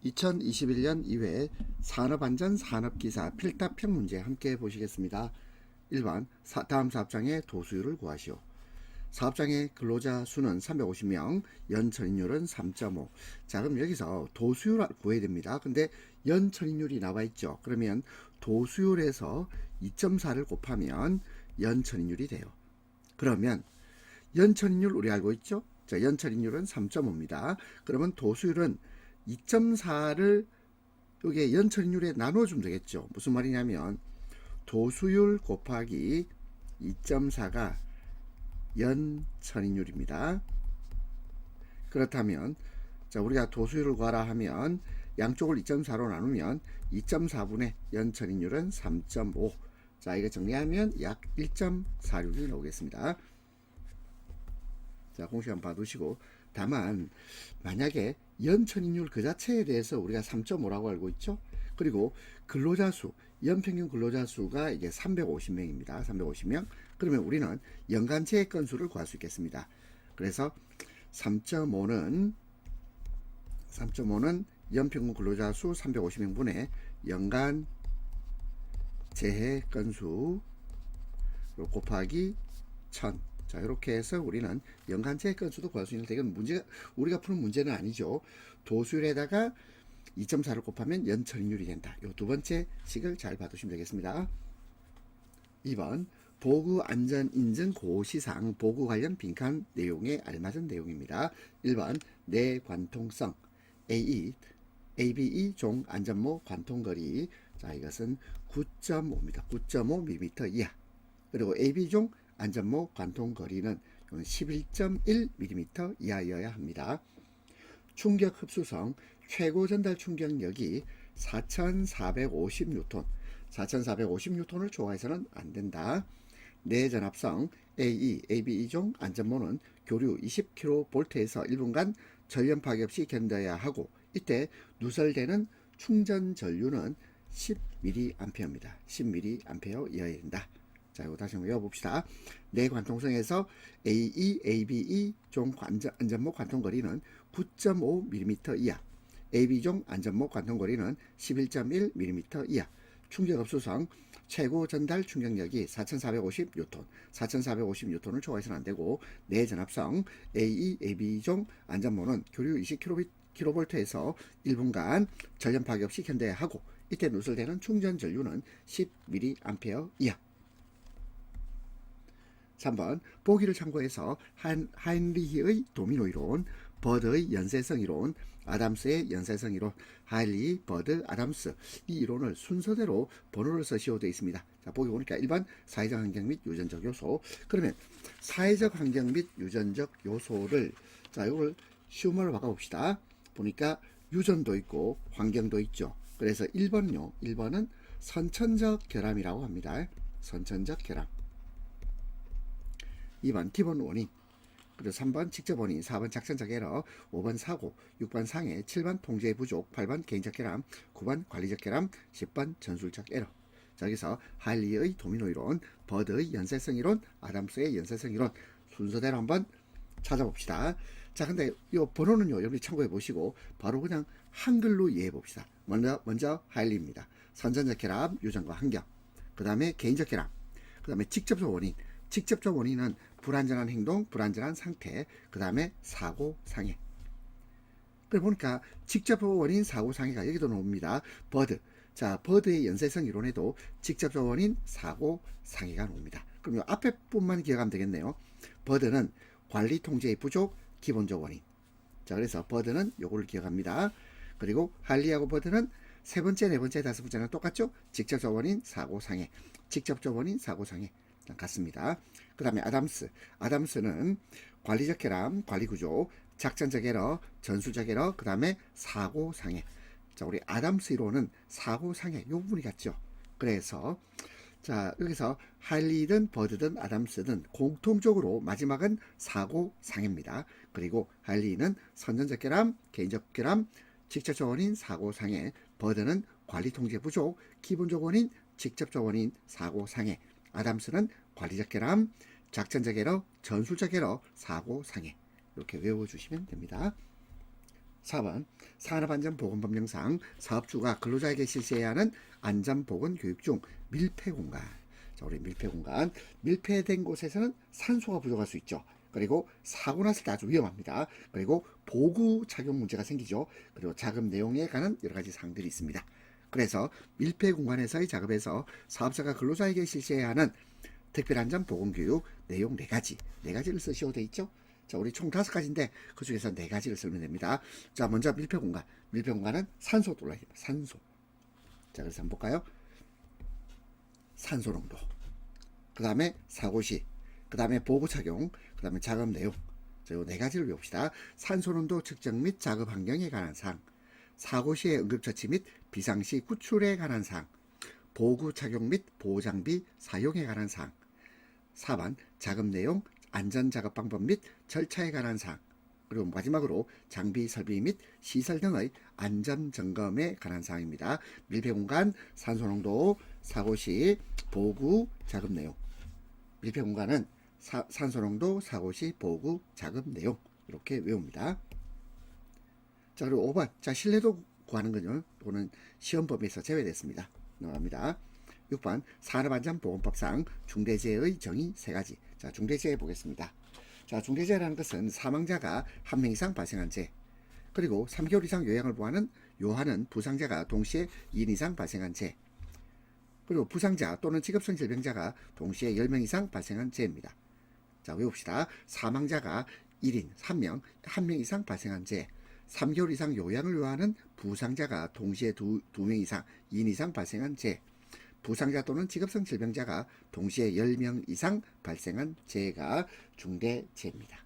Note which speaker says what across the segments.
Speaker 1: 2021년 2회 산업안전 산업기사 필답형 문제 함께 보시겠습니다. 1번 다음 사업장의 도수율을 구하시오. 사업장의 근로자 수는 350명, 연천인율은 3.5. 자, 그럼 여기서 도수율 구해야 됩니다. 근데 연천인율이 나와 있죠. 그러면 도수율에서 2.4를 곱하면 연천인율이 돼요. 그러면 연천인율 우리 알고 있죠? 자, 연천인율은 3.5입니다. 그러면 도수율은 2.4를 여기에 연천인율에 나눠주면 되겠죠. 무슨 말이냐면 도수율 곱하기 2.4가 연천인율입니다. 그렇다면 자, 우리가 도수율을 구하라 하면 양쪽을 2.4로 나누면 2.4분의 연천인율은 3.5. 자, 이거 정리하면 약 1.46이 나오겠습니다. 자, 공식 한번 봐두시고, 다만 만약에 연천인율 그 자체에 대해서 우리가 3.5라고 알고 있죠. 그리고 근로자 수, 연평균 근로자 수가 이게 350명입니다. 350명. 그러면 우리는 연간 재해 건수를 구할 수 있겠습니다. 그래서 3.5는 연평균 근로자 수 350명분의 연간 재해 건수 곱하기 1000. 자, 이렇게 해서 우리는 연간 재해 건수도 구할 수 있는데 이건 우리가 푸는 문제는 아니죠. 도수율에다가 2.4를 곱하면 연천인율이 된다. 이 두 번째 식을 잘 봐두시면 되겠습니다. 2번 보구 안전 인증 고시상 보구 관련 빈칸 내용에 알맞은 내용입니다. 1번 내관통성 ABE 종 안전모 관통거리. 자, 이것은 9.5입니다. 9.5mm 이하. 그리고 AB종 안전모 관통거리는 11.1mm 이하여야 합니다. 충격 흡수성 최고 전달 충격력이 4450N 4450N을 초과해서는 안된다. 내전압성 ABE종 안전모는 교류 20kV에서 1분간 전력 파괴 없이 견뎌야 하고, 이때 누설되는 충전 전류는 10mA입니다. 10mA여야 된다. 자, 이거 다시 한번 외워봅시다. 내관통성에서 ABE 종 안전모 관통거리는 9.5mm 이하, AB종 안전모 관통거리는 11.1mm 이하, 충격흡수성 최고 전달 충격력이 4450N, 4450N을 초과해서는 안되고, 내전압성 AB종 안전모는 교류 20kV에서 1분간 전력 파괴 없이 견뎌야 하고, 이때 누설되는 충전 전류는 10mA 이하. 3번 보기를 참고해서 하인리히의 도미노 이론, 버드의 연쇄성 이론, 아담스의 연쇄성 이론, 하일리, 버드, 아담스 이 이론을 순서대로 번호를 써시오 되어 있습니다. 자, 보기 보니까 1번 사회적 환경 및 유전적 요소. 그러면 사회적 환경 및 유전적 요소를, 자, 이걸 쉬운 말로 바꿔봅시다. 보니까 유전도 있고 환경도 있죠. 그래서 1번은요, 1번은 선천적 결함이라고 합니다. 선천적 결함. 2번 기본 원인, 그리고 3번 직접 원인, 4번 작전적 에러, 5번 사고, 6번 상해, 7번 통제 부족, 8번 개인적 결함, 9번 관리적 결함, 10번 전술적 에러. 자, 여기서 하일리의 도미노 이론, 버드의 연쇄성 이론, 아담스의 연쇄성 이론 순서대로 한번 찾아봅시다. 자, 근데 이 번호는요, 여러분이 참고해 보시고 바로 그냥 한글로 이해해 봅시다. 먼저 하일리입니다. 선천적 결함, 유전과 환경. 그 다음에 개인적 결함. 그 다음에 직접적 원인. 직접적 원인은 불안전한 행동, 불안전한 상태, 그 다음에 사고, 상해. 그래 보니까 직접적 원인, 사고, 상해가 여기도 나옵니다. 버드. 자, 버드의 연쇄성 이론에도 직접적 원인, 사고, 상해가 나옵니다. 그럼 요 앞에 뿐만 기억하면 되겠네요. 버드는 관리 통제의 부족, 기본적 원인. 자, 그래서 버드는 요거를 기억합니다. 그리고 할리하고 버드는 세 번째, 네 번째, 다섯 번째는 똑같죠? 직접적 원인, 사고, 상해. 직접적 원인, 사고, 상해. 같습니다. 그 다음에 아담스는 관리적 결함, 관리구조, 작전적 에러, 전술적 에러, 그 다음에 사고, 상해. 자, 우리 아담스 이론은 사고, 상해 이 부분이 같죠. 그래서 자, 여기서 할리든 버드든 아담스든 공통적으로 마지막은 사고, 상해입니다. 그리고 할리는 선천적 결함, 개인적 결함, 직접적 원인, 사고, 상해. 버드는 관리 통제 부족, 기본적 원인, 직접적 원인, 사고, 상해. 아담스는 관리적 결함, 작전적 에러, 전술적 에러, 사고, 상해. 이렇게 외워주시면 됩니다. 4번 산업안전보건법령상 사업주가 근로자에게 실시해야 하는 안전보건교육 중 밀폐공간. 자, 우리 밀폐공간. 밀폐된 곳에서는 산소가 부족할 수 있죠. 그리고 사고 났을 때 아주 위험합니다. 그리고 보구 착용 문제가 생기죠. 그리고 작업 내용에 관한 여러 가지 사항들이 있습니다. 그래서 밀폐 공간에서의 작업에서 사업자가 근로자에게 실시해야 하는 특별안전보건교육 내용 4가지를 쓰시오 돼 있죠. 자, 우리 총 5가지인데 그 중에서 4가지를 쓰면 됩니다. 자, 먼저 밀폐 공간. 밀폐 공간은 산소 돌라입니다. 산소. 자, 그래서 한번 볼까요? 산소 농도. 그 다음에 사고 시. 그 다음에 보고 착용. 그 다음에 작업 내용. 자, 요 4가지를 외웁시다. 산소 농도 측정 및 작업 환경에 관한 사항. 사고 시의 응급처치 및 비상시 구출에 관한 사항. 보구 착용 및 보호장비 사용에 관한 사항. 4번 작업 내용, 안전작업 방법 및 절차에 관한 사항. 그리고 마지막으로 장비 설비 및 시설 등의 안전점검에 관한 사항입니다. 밀폐공간, 산소농도, 사고시, 보구, 작업 내용. 밀폐공간은 산소농도, 사고시, 보구, 작업 내용. 이렇게 외웁니다. 자, 그리고 5번. 자, 신뢰도 구하는 거는 이거는 시험 범위에서 제외됐습니다. 넘어갑니다. 6번 산업안전보건법상 중대재해의 정의 3가지. 자, 중대재해 보겠습니다. 자, 중대재해라는 것은 사망자가 1명 이상 발생한 재해, 그리고 3개월 이상 요양을 요하는 부상자가 동시에 2인 이상 발생한 재해, 그리고 부상자 또는 직업성 질병자가 동시에 10명 이상 발생한 재해입니다. 자, 외웁시다. 사망자가 1인, 1명 이상 발생한 재해, 3개월 이상 요양을 요하는 부상자가 동시에 2명 이상, 2인 이상 발생한 재해, 부상자 또는 직업성 질병자가 동시에 10명 이상 발생한 재해가 중대재해입니다.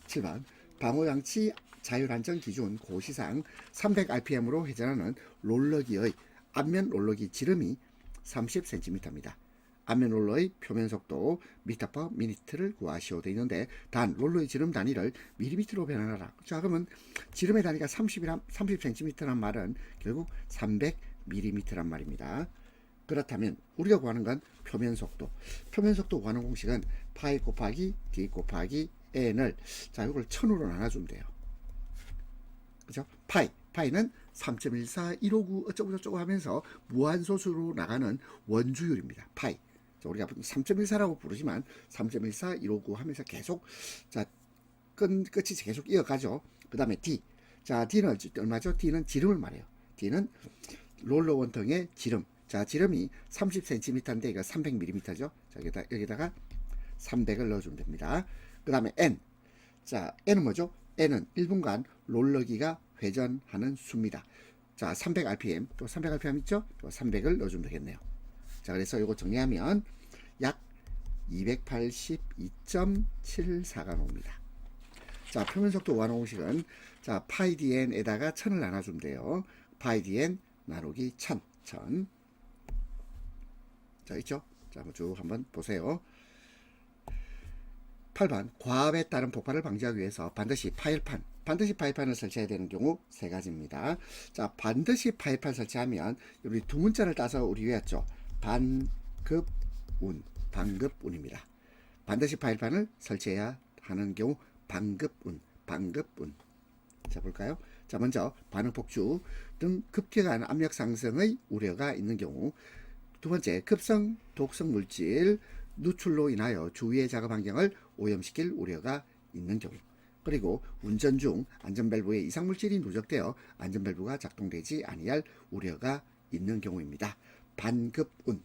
Speaker 1: 7번 방호장치 자율안전 기준 고시상 300rpm으로 회전하는 롤러기의 앞면 롤러기 지름이 30cm입니다. 앞면 롤러의 표면 속도 미터/퍼 미니트를 구하시오 되어 있는데, 단 롤러의 지름 단위를 밀리미터로 변환하라. 자, 그러면 지름의 단위가 30cm란 말은 결국 300mm란 말입니다. 그렇다면 우리가 구하는 건 표면 속도. 표면 속도 구하는 공식은 파이 곱하기 d 곱하기 n을, 자, 이걸 1000으로 나눠주면 돼요. 그죠? 파이는 3.14159 어쩌고저쩌고 하면서 무한소수로 나가는 원주율입니다. 파이. 자, 우리가 3.14라고 부르지만 3.14159 하면서 계속, 자, 끝이 계속 이어가죠. 그 다음에 D. 자, D는 얼마죠? D는 지름을 말해요. D는 롤러 원통의 지름. 자, 지름이 30cm인데 이거 300mm죠. 자, 여기다가 300을 넣어주면 됩니다. 그 다음에 N. 자, N은 뭐죠? N은 1분간 롤러기가 회전하는 수입니다. 자, 300rpm, 또 300rpm 있죠? 또 300을 넣어주면 되겠네요. 자, 그래서 이거 정리하면 약 282.74가 나옵니다. 자, 표면 속도 구하는 공식은, 자, 파이 dn에다가 1000을 나눠주면 돼요. 파이 dn 나누기 1000. 자, 있죠? 자, 쭉 한번 보세요. 8번 과압에 따른 폭발을 방지하기 위해서 반드시 파일판을 설치해야 되는 경우 3가지입니다. 자, 반드시 파일판 설치하면 우리 두 문자를 따서 우리 외웠죠. 방급운입니다. 반드시 파일판을 설치해야 하는 경우 방급운. 자, 볼까요? 자, 먼저 반응폭주 등 급격한 압력 상승의 우려가 있는 경우, 두 번째 급성 독성 물질 누출로 인하여 주위의 작업 환경을 오염시킬 우려가 있는 경우, 그리고 운전 중 안전밸브에 이상물질이 누적되어 안전밸브가 작동되지 아니할 우려가 있는 경우입니다. 반급운,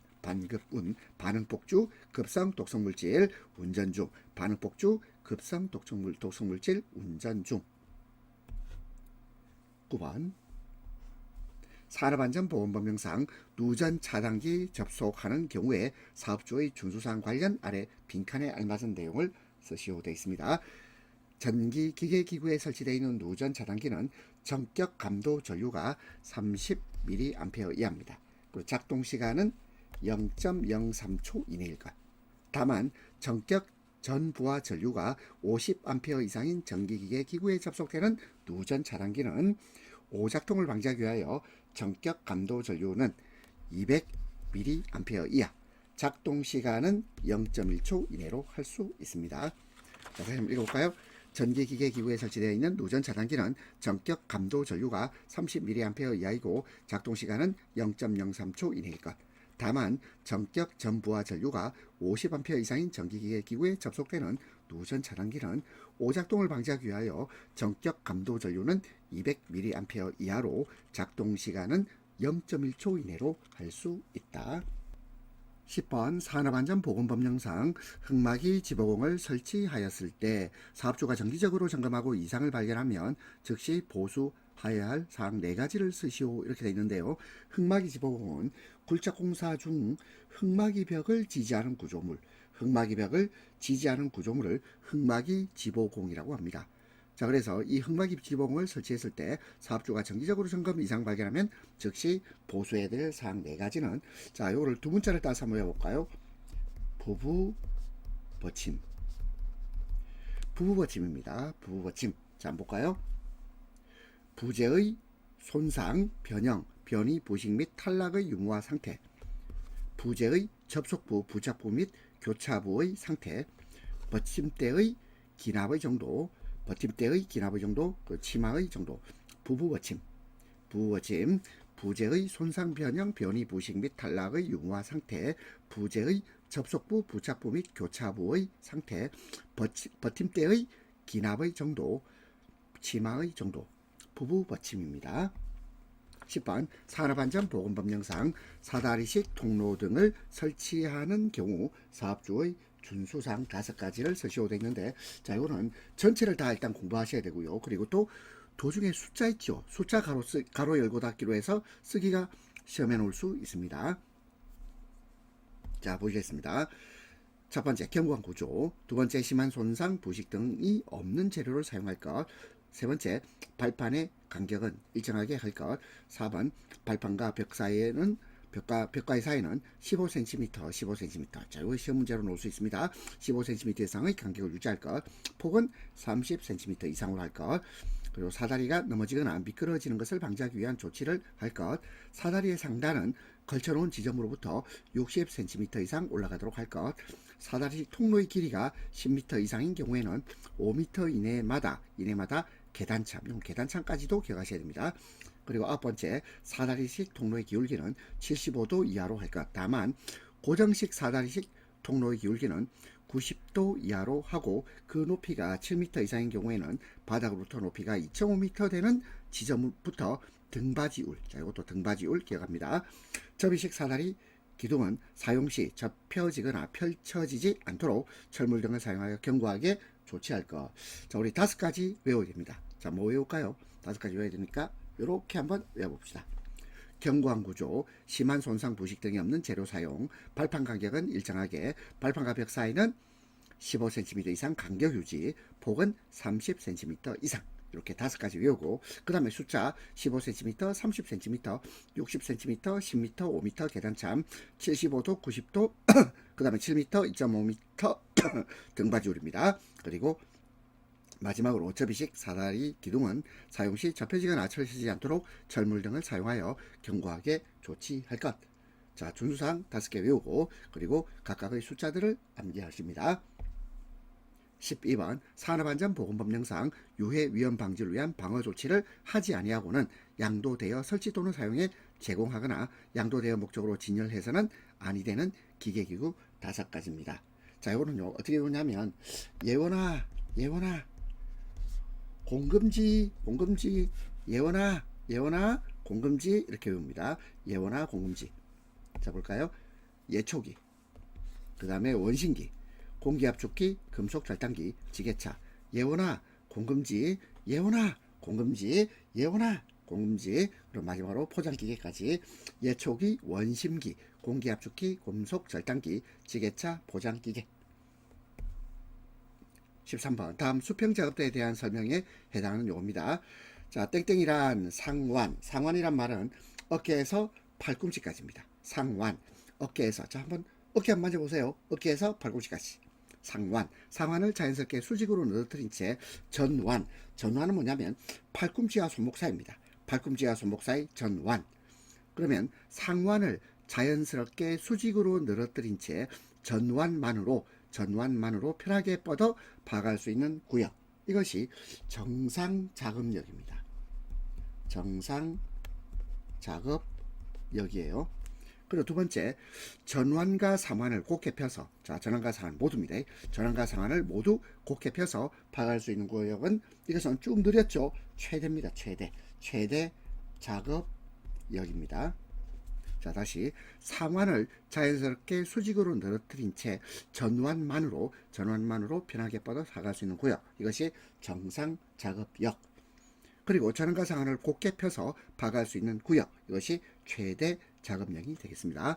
Speaker 1: 반응폭주, 급성 독성물질, 운전 중, 반응폭주, 급성 독성물질, 운전 중. 9번 산업안전보건법령상 누전 차단기 접속하는 경우에 사업주의 준수사항 관련 아래 빈칸에 알맞은 내용을 쓰시오 되어 있습니다. 전기 기계기구에 설치되어 있는 누전 차단기는 전격 감도 전류가 30mA 이하입니다. 그리고 작동 시간은 0.03초 이내일 것. 다만 전격 전부하 전류가 50A 이상인 전기기계 기구에 접속되는 누전 차단기는 오작동을 방지하기 위하여 전격 감도 전류는 200mA 이하, 작동 시간은 0.1초 이내로 할 수 있습니다. 자, 다시 한번 읽어볼까요? 전기기계 기구에 설치되어 있는 누전 차단기는 전격 감도 전류가 30mA 이하이고 작동시간은 0.03초 이내일 것. 다만 전격 전부하 전류가 50A 이상인 전기기계 기구에 접속되는 누전 차단기는 오작동을 방지하기 위하여 전격 감도 전류는 200mA 이하로 작동시간은 0.1초 이내로 할 수 있다. 10번 산업안전보건법령상 흑마기 지보공을 설치하였을 때 사업주가 정기적으로 점검하고 이상을 발견하면 즉시 보수하여야 할 사항 4가지를 쓰시오 이렇게 되어 있는데요. 흑마기 지보공은 굴착공사 중 흑마기 벽을 지지하는 구조물, 흑마기 벽을 지지하는 구조물을 흑마기 지보공이라고 합니다. 자, 그래서 이 흑마기 지보공을 설치했을 때 사업주가 정기적으로 점검 이상 발견하면 즉시 보수해야 될 사항 4가지는 자, 요거를 두 문자를 따서 한번 해볼까요? 부부버침. 부부버침입니다. 부부버침. 자, 한번 볼까요? 부재의 손상, 변형, 변이, 부식 및 탈락의 유무화 상태, 부재의 접속부, 부착부 및 교차부의 상태, 버침대의 기납의 정도, 버팀대의 기납의 정도, 치마의 정도, 부부버침, 부부버침, 부재의 손상, 변형, 변이, 부식 및 탈락의 유무화 상태, 부재의 접속부, 부착부 및 교차부의 상태, 버팀대의 기납의 정도, 치마의 정도, 부부버침입니다. 10번 산업안전보건법령상 사다리식 통로 등을 설치하는 경우 사업주의 준수사항 5가지를 쓰시오 되어 있는데 자, 이거는 전체를 다 일단 공부하셔야 되고요. 그리고 또 도중에 숫자 있죠. 숫자 가로 열고 닫기로 해서 쓰기가 시험에 나올 수 있습니다. 자, 보시겠습니다. 첫 번째 견고한 구조, 두 번째 심한 손상, 부식 등이 없는 재료를 사용할 것, 세 번째 발판의 간격은 일정하게 할 것, 4번 발판과 벽 사이에는 벽과의 사이는 15cm, 15cm. 자, 이거 시험 문제로 놓을 수 있습니다. 15cm 이상의 간격을 유지할 것, 폭은 30cm 이상으로 할 것, 그리고 사다리가 넘어지거나 미끄러지는 것을 방지하기 위한 조치를 할 것, 사다리의 상단은 걸쳐놓은 지점으로부터 60cm 이상 올라가도록 할 것, 사다리 통로의 길이가 10m 이상인 경우에는 5m 이내마다 계단참, 계단참까지도 기억하셔야 됩니다. 그리고 9번째, 사다리식 통로의 기울기는 75도 이하로 할 것. 다만 고정식 사다리식 통로의 기울기는 90도 이하로 하고 그 높이가 7m 이상인 경우에는 바닥으로부터 높이가 2.5m 되는 지점부터 등받이울, 자, 이것도 등받이울 기억합니다. 접이식 사다리 기둥은 사용 시 접혀지거나 펼쳐지지 않도록 철물 등을 사용하여 견고하게 조치할 것. 자, 우리 5가지 외워야 됩니다. 자, 뭐 외울까요? 5가지 외워야 되니까 이렇게 한번 외워봅시다. 견고한 구조, 심한 손상, 부식 등이 없는 재료 사용, 발판 간격은 일정하게, 발판과 벽 사이는 15cm 이상 간격 유지, 폭은 30cm 이상. 이렇게 5가지 외우고 그 다음에 숫자 15cm, 30cm, 60cm, 10m, 5m 계단참, 75도, 90도, 그 다음에 7m, 2.5m 등받이울입니다. 그리고 마지막으로 접이식 사다리 기둥은 사용 시 접혀지거나 철시지 않도록 철물 등을 사용하여 견고하게 조치할 것. 자, 준수사항 5개 외우고 그리고 각각의 숫자들을 암기하십니다. 12번 산업안전보건법령상 유해 위험 방지를 위한 방어 조치를 하지 아니하고는 양도되어 설치 또는 사용에 제공하거나 양도되어 목적으로 진열해서는 아니 되는 기계기구 5가지입니다. 자, 이거는요 어떻게 보냐면 예원아 공금지 예원아 공금지 이렇게 외웁니다. 예원아 공금지. 자, 볼까요? 예초기, 그 다음에 원심기, 공기압축기, 금속 절단기, 지게차, 예원아 공금지, 예원아 공금지, 예원아 공금지. 그리고 마지막으로 포장기계까지 예초기, 원심기, 공기압축기, 금속 절단기, 지게차, 포장기계. 13번 다음 수평작업대에 대한 설명에 해당하는 용어입니다. 자, 땡땡이란 상완이란 말은 어깨에서 팔꿈치까지입니다. 상완, 어깨에서, 자, 한번 어깨 한번 만져보세요. 어깨에서 팔꿈치까지. 상완을 자연스럽게 수직으로 늘어뜨린 채 전완은 뭐냐면 팔꿈치와 손목 사이입니다. 팔꿈치와 손목 사이 전완. 그러면 상완을 자연스럽게 수직으로 늘어뜨린 채 전완만으로 편하게 뻗어 박을 수 있는 구역. 이것이 정상 작업력입니다. 정상 작업력이에요. 그리고 두 번째, 전환과 상환을 곱게 펴서, 자, 전환과 상환 모두입니다. 전환과 상환을 모두 곱게 펴서 파악할 수 있는 구역은, 이것은 쭉 늘렸죠. 최대입니다. 최대 작업력입니다. 자, 다시 상환을 자연스럽게 수직으로 늘어뜨린 채 전환만으로 편하게 뻗어 나갈 수 있는 구역, 이것이 정상 작업력. 그리고 전환과 상환을 곱게 펴서 파악할 수 있는 구역, 이것이 최대 작업량이 되겠습니다.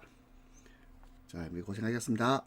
Speaker 1: 자, 고생하셨습니다.